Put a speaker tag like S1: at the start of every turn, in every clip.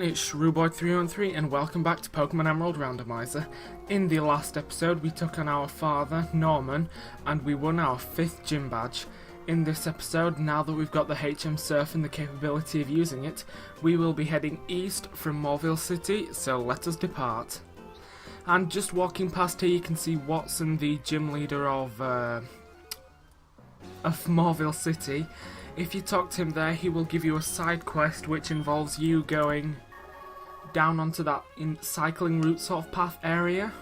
S1: it's Shrewboy313 and welcome back to Pokemon Emerald Randomizer. In the last episode we took on our father, Norman, and we won our 5th gym badge. In this episode, now that we've got the HM Surf and the capability of using it, we will be heading east from Morville City, so let us depart. And just walking past here you can see Watson, the gym leader of Morville City. If you talk to him there, he will give you a side quest which involves you going down onto that cycling route sort of path area.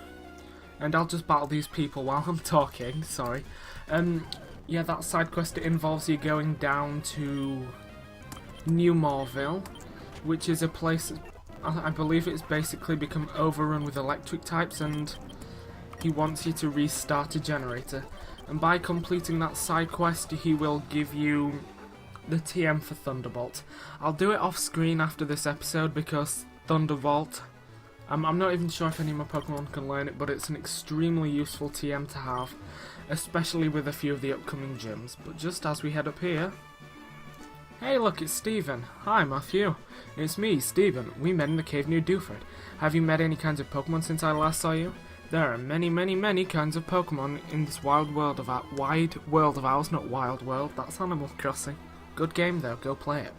S1: And I'll just battle these people while I'm talking, sorry. Yeah, that side quest involves you going down to New Morville, which is a place, I believe it's basically become overrun with electric types, and he wants you to restart a generator. And by completing that side quest, he will give you the TM for Thunderbolt. I'll do it off screen after this episode because Thunderbolt, I'm not even sure if any of my Pokemon can learn it, but it's an extremely useful TM to have, especially with a few of the upcoming gyms. But just as we head up here... Hey look, it's Steven. Hi Matthew. It's me, Steven. We met in the cave near Dewford. Have you met any kinds of Pokemon since I last saw you? There are many kinds of Pokemon in this wide world of ours, not Wild World, that's Animal Crossing. Good game though, go play it.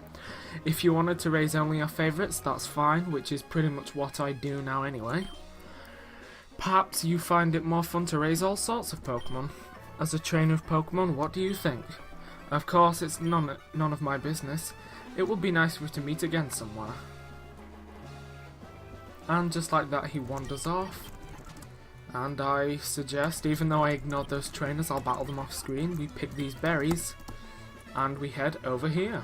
S1: If you wanted to raise only your favourites, that's fine, which is pretty much what I do now anyway. Perhaps you find it more fun to raise all sorts of Pokemon. As a trainer of Pokemon, what do you think? Of course, it's none of my business. It would be nice for us to meet again somewhere. And just like that he wanders off. And I suggest, even though I ignored those trainers, I'll battle them off screen. We pick these berries. And we head over here.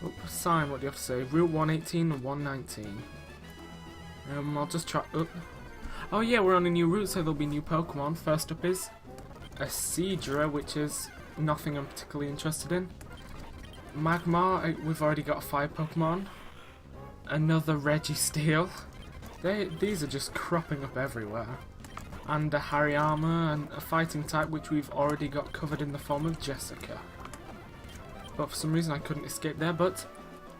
S1: Oh, sign, what do you have to say? Route 118 and 119. I'll just try... Oh yeah, we're on a new route, so there'll be new Pokemon. First up is a Seadra, which is nothing I'm particularly interested in. Magmar, we've already got 5 Pokemon. Another Registeel. These are just cropping up everywhere. And a Hariyama, and a fighting type which we've already got covered in the form of Jessica. But for some reason I couldn't escape there, but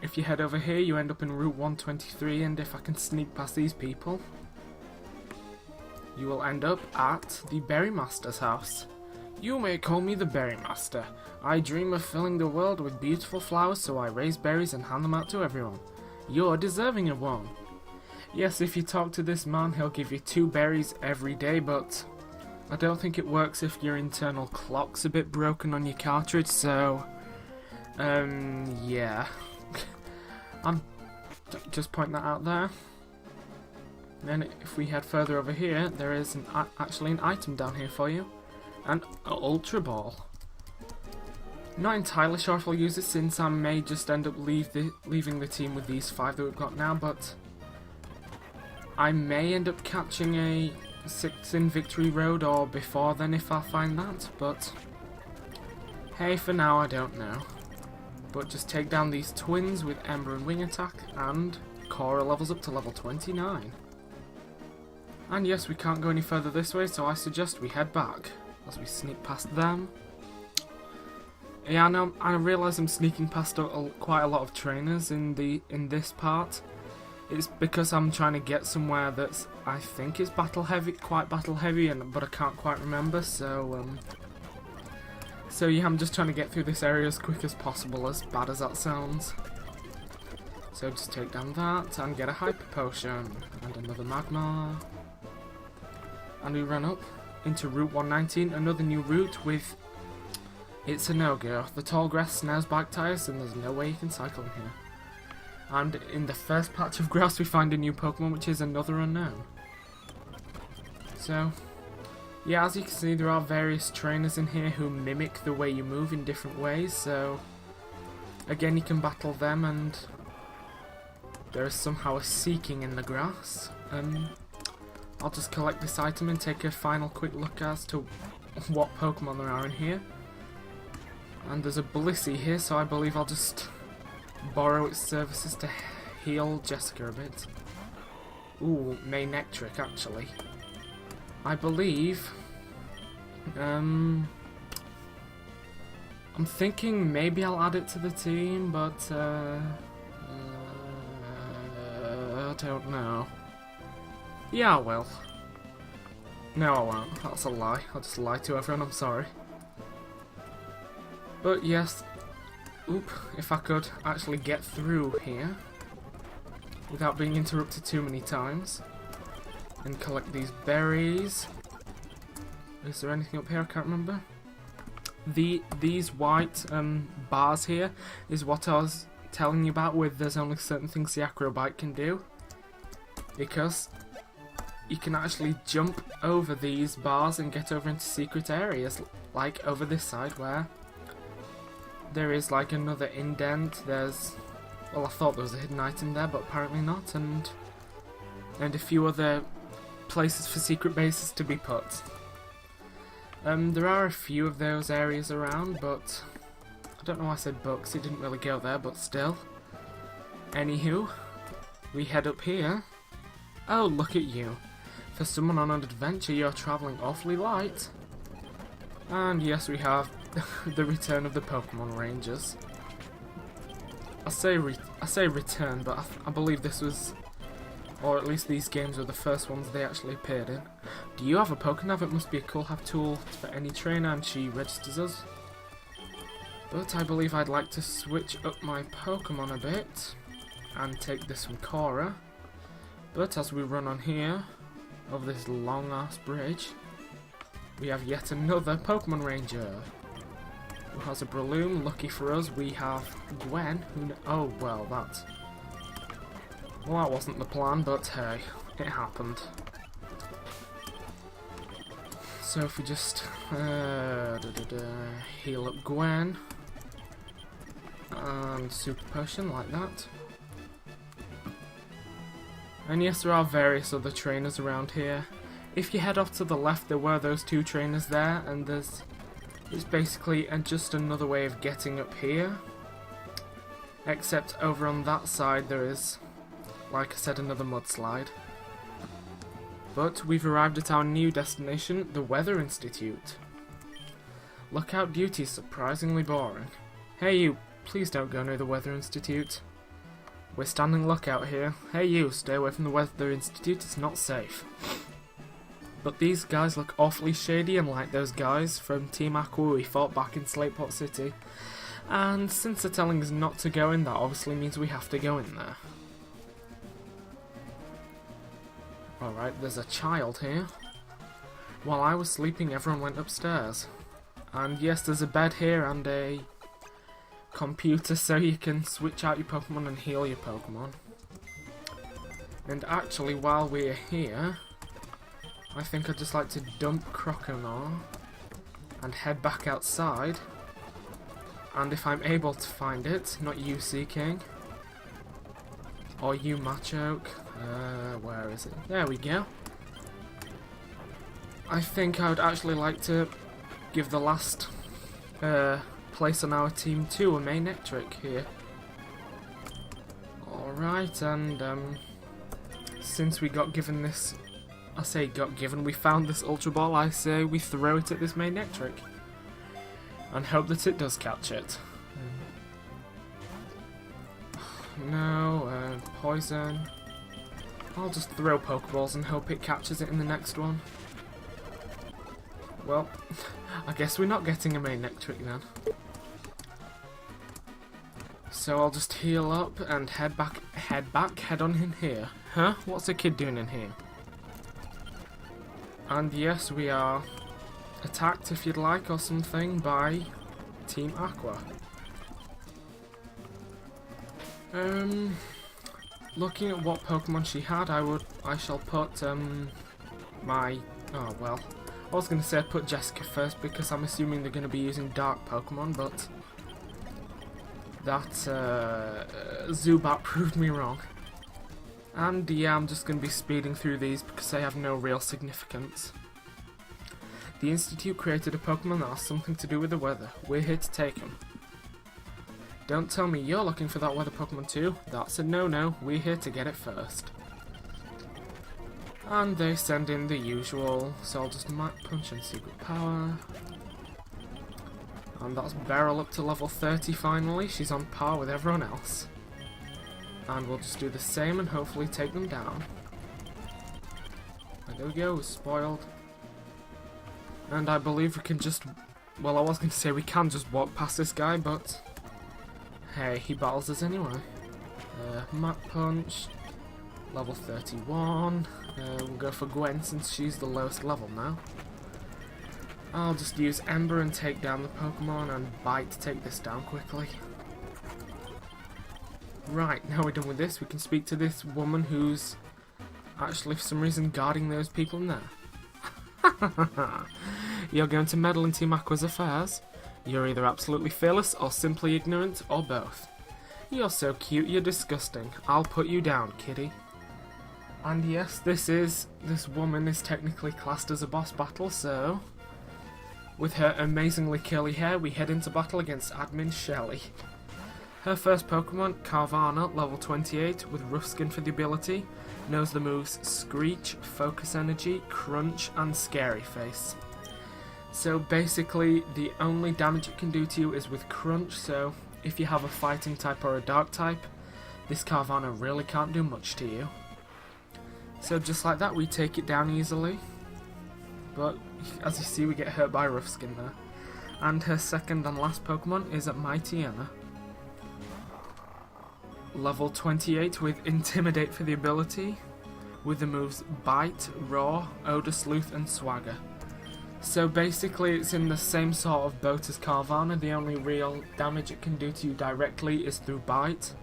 S1: if you head over here you end up in Route 123, and if I can sneak past these people, you will end up at the Berry Master's house. You may call me the Berry Master. I dream of filling the world with beautiful flowers, so I raise berries and hand them out to everyone. You're deserving of one. Yes, if you talk to this man, he'll give you 2 berries every day, but I don't think it works if your internal clock's a bit broken on your cartridge, so... yeah. I'm just pointing that out there. Then if we head further over here, there is actually an item down here for you. An Ultra Ball. Not entirely sure if I'll use it, since I may just end up leaving the team with these 5 that we've got now, but I may end up catching a 6 in Victory Road or before then if I find that, but hey, for now I don't know. But just take down these twins with Ember and Wing Attack, and Cora levels up to level 29. And yes, we can't go any further this way, so I suggest we head back as we sneak past them. Yeah, I realise I'm sneaking past quite a lot of trainers in this part. It's because I'm trying to get somewhere that's, I think is quite battle heavy, but I can't quite remember, so yeah, I'm just trying to get through this area as quick as possible, as bad as that sounds. So just take down that, and get a Hyper Potion, and another Magmar. And we run up into Route 119, another new route with... It's a no-go. The tall grass snares back tires, and there's no way you can cycle in here. And in the first patch of grass we find a new Pokemon, which is another unknown. So... yeah, as you can see, there are various trainers in here who mimic the way you move in different ways, so again you can battle them, and there is somehow a Seeking in the grass. I'll just collect this item and take a final quick look as to what Pokemon there are in here. And there's a Blissey here, so I believe I'll just borrow its services to heal Jessica a bit. Ooh, Manectric actually. I believe, I'm thinking maybe I'll add it to the team, but don't know. Yeah, I will. No, I won't. That's a lie. I'll just lie to everyone, I'm sorry. But yes, if I could actually get through here without being interrupted too many times and collect these berries. Is there anything up here? I can't remember. These white bars here is what I was telling you about with there's only certain things the acrobite can do. Because you can actually jump over these bars and get over into secret areas, like over this side where there is like another indent. There's, well, I thought there was a hidden item there, but apparently not, and a few other places for secret bases to be put. There are a few of those areas around, but I don't know why I said books, it didn't really go there, but still. Anywho, we head up here. Oh, look at you. For someone on an adventure, you're travelling awfully light. And yes, we have the return of the Pokemon Rangers. I say return, but I believe this was, or at least these games were the first ones they actually appeared in. Do you have a Pokénav? It must be a cool have tool for any trainer, and she registers us. But I believe I'd like to switch up my Pokemon a bit and take this from Cora. But as we run on here, over this long ass bridge, we have yet another Pokemon Ranger who has a Breloom. Lucky for us, we have Gwen, who oh well, that wasn't the plan, but hey, it happened. So if we just heal up Gwen and Super Potion like that. And yes, there are various other trainers around here. If you head off to the left, there were those two trainers there, and it's basically just another way of getting up here. Except over on that side there is, like I said, another mudslide. But we've arrived at our new destination, the Weather Institute. Lookout duty is surprisingly boring. Hey you, please don't go near the Weather Institute. We're standing lookout here. Hey you, stay away from the Weather Institute, it's not safe. But these guys look awfully shady and like those guys from Team Aqua we fought back in Slatepot City. And since they're telling us not to go in, that obviously means we have to go in there. Alright, there's a child here. While I was sleeping, everyone went upstairs. And yes, there's a bed here and a computer so you can switch out your Pokemon and heal your Pokemon. And actually, while we're here, I think I'd just like to dump Croconaw and head back outside. And if I'm able to find it, not you, Seaking, or you, Machoke, where is it? There we go. I think I would actually like to give the last place on our team to a Manectric here. Alright, and since we got given this, I say got given, we found this Ultra Ball, I say we throw it at this Manectric and hope that it does catch it. No, poison. I'll just throw Pokeballs and hope it catches it in the next one. Well, I guess we're not getting a Manectric then. So I'll just heal up and head on in here. Huh? What's the kid doing in here? And yes, we are attacked, if you'd like, or something, by Team Aqua. Looking at what Pokemon she had, I shall put my, oh well, I was going to say I'd put Jessica first because I'm assuming they're going to be using dark Pokemon, but that Zubat proved me wrong. And yeah, I'm just going to be speeding through these because they have no real significance. The Institute created a Pokemon that has something to do with the weather. We're here to take him. Don't tell me you're looking for that weather Pokemon too. That's a no-no. We're here to get it first. And they send in the usual, so I'll just Mach Punch and Secret Power. And that's Beryl up to level 30 finally. She's on par with everyone else. And we'll just do the same and hopefully take them down. There we go, spoiled. And I believe we can just... Well, I was going to say we can just walk past this guy, but... Hey, he battles us anyway. Mach Punch. Level 31. We'll go for Gwen since she's the lowest level now. I'll just use Ember and take down the Pokemon, and Bite to take this down quickly. Right, now we're done with this, we can speak to this woman who's actually for some reason guarding those people in there. You're going to meddle in Team Aqua's affairs? You're either absolutely fearless or simply ignorant, or both. You're so cute, you're disgusting. I'll put you down, kitty. And yes, this woman is technically classed as a boss battle, so... With her amazingly curly hair, we head into battle against Admin Shelly. Her first Pokemon, Carvana, level 28, with rough skin for the ability, knows the moves Screech, Focus Energy, Crunch, and Scary Face. So basically, the only damage it can do to you is with Crunch, so if you have a Fighting type or a Dark type, this Carvana really can't do much to you. So just like that, we take it down easily. But, as you see, we get hurt by rough skin there. And her second and last Pokemon is Mightyena. Level 28 with Intimidate for the ability, with the moves Bite, Roar, Odor Sleuth, and Swagger. So basically it's in the same sort of boat as Carvana, the only real damage it can do to you directly is through Bite.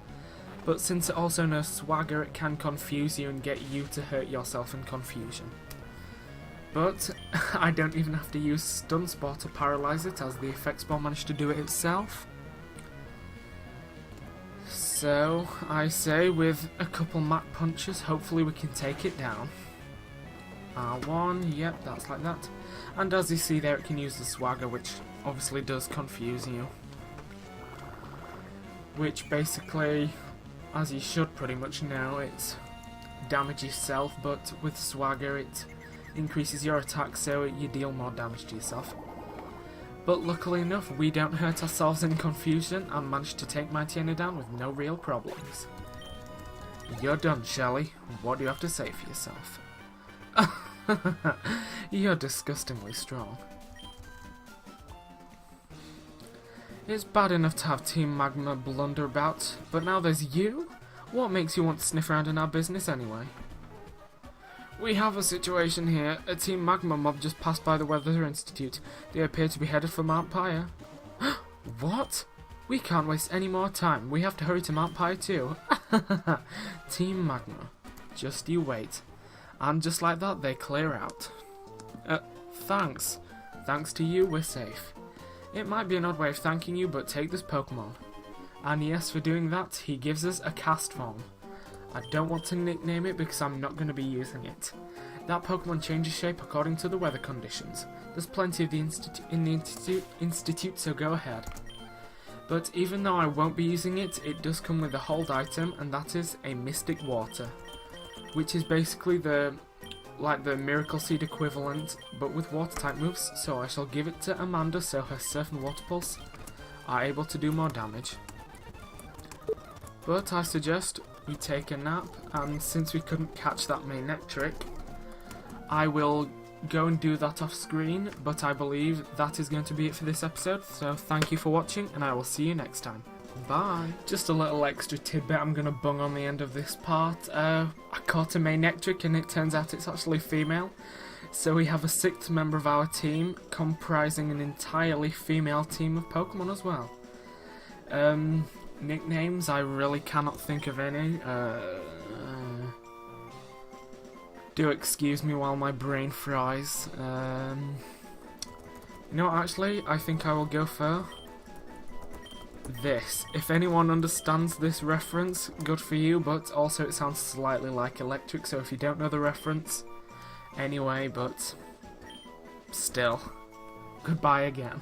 S1: But since it also knows Swagger, it can confuse you and get you to hurt yourself in confusion. But I don't even have to use Stun Spore to paralyze it, as the Effect Spore managed to do it itself. So, I say, with a couple Mach Punches, hopefully we can take it down. R1, yep, that's like that. And as you see there, it can use the Swagger, which obviously does confuse you. Which basically, as you should pretty much know, it damages yourself, but with Swagger it increases your attack, so you deal more damage to yourself. But luckily enough, we don't hurt ourselves in confusion and manage to take Mightyena down with no real problems. You're done, Shelly. What do you have to say for yourself? You're disgustingly strong. It's bad enough to have Team Magma blunder about, but now there's you? What makes you want to sniff around in our business anyway? We have a situation here. A Team Magma mob just passed by the Weather Institute. They appear to be headed for Mount Pyre. What? We can't waste any more time. We have to hurry to Mount Pyre too. Team Magma. Just you wait. And just like that, they clear out. Thanks. Thanks to you, we're safe. It might be an odd way of thanking you, but take this Pokemon. And yes, for doing that, he gives us a cast form. I don't want to nickname it because I'm not going to be using it. That Pokemon changes shape according to the weather conditions. There's plenty of the Institute, so go ahead. But even though I won't be using it, it does come with a hold item, and that is a Mystic Water, which is basically the Miracle Seed equivalent, but with water type moves. So I shall give it to Amanda, so her Surf and Water Pulse are able to do more damage. But I suggest we take a nap, and since we couldn't catch that Manectric, I will go and do that off screen, but I believe that is going to be it for this episode, so thank you for watching, and I will see you next time. Bye! Just a little extra tidbit I'm going to bung on the end of this part. I caught a Manectric, and it turns out it's actually female, so we have a 6th member of our team, comprising an entirely female team of Pokemon as well. Nicknames, I really cannot think of any. Do excuse me while my brain fries. You know what, actually, I think I will go for this. If anyone understands this reference, good for you, but also it sounds slightly like electric, so if you don't know the reference, anyway, but still, goodbye again.